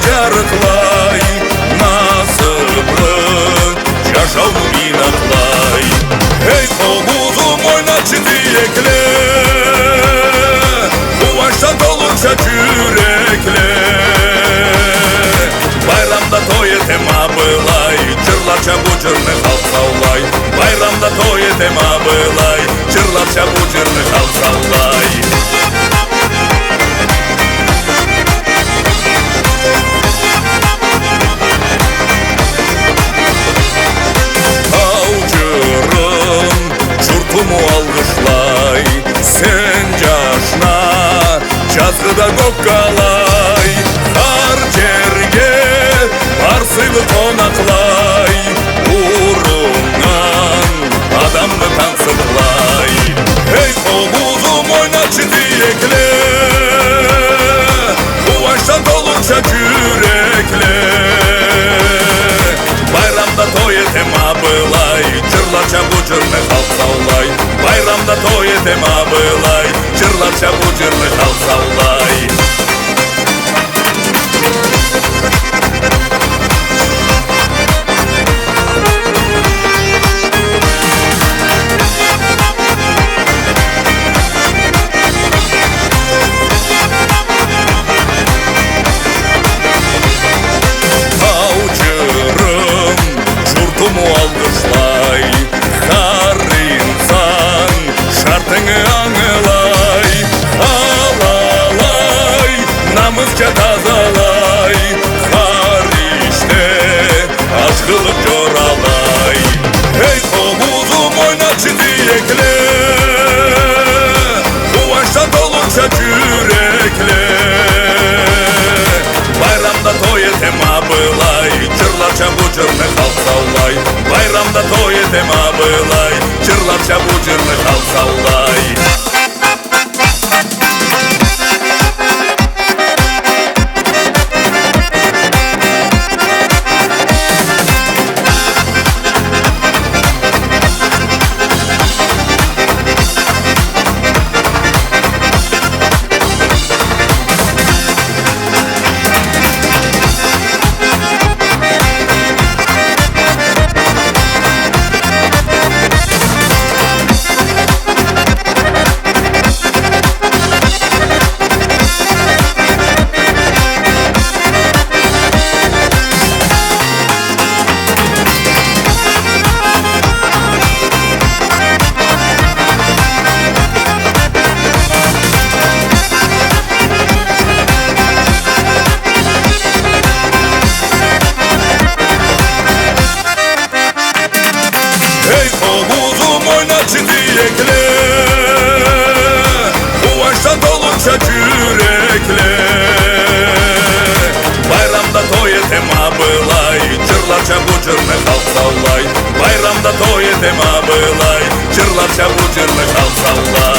жарықлай, насыплы жашау минақлай. Ей қобузым ойнатшы тиекле, қуаныштан толынша жүрекле. Байрамда той етем абылай, жырларша бу жырны халық саулай. Байрамда той етем абылай, жырларша бу жырны халық саулай. Алғышлай, сен жашна жазғыда көк қалай. Қар жерге бар сыйлы қонақлай, ұрыңнан адамды таңсықлай. Ей қобузым ойнатшы тиекле, қуаныштан толынша жүрекле. Байрамда той етем абылай, жырларша бу жырны халық саулай. Байрамда той етем абылай, жырларша бу жырны халық саулай. Алғышлай, қар инсан шартыңы аңылай. Алалай, намысша тазалай, қар іште ашқылып жоралай. Ей қобузым ойнатшы тиекле, қуаныштан толынша жүрекле. Байрамда той етем абылай, жырларша бу жырны халық саулай. Байрамда той етем абылай, жырларша бу жырны халық саулай. Ей қобузым ойнатшы тиекле, қуаныштан толынша жүрекле. Байрамда той етем абылай, жырларша бу жырны халық саулай. Байрамда той етем абылай, жырларша бу жырны халық саулай.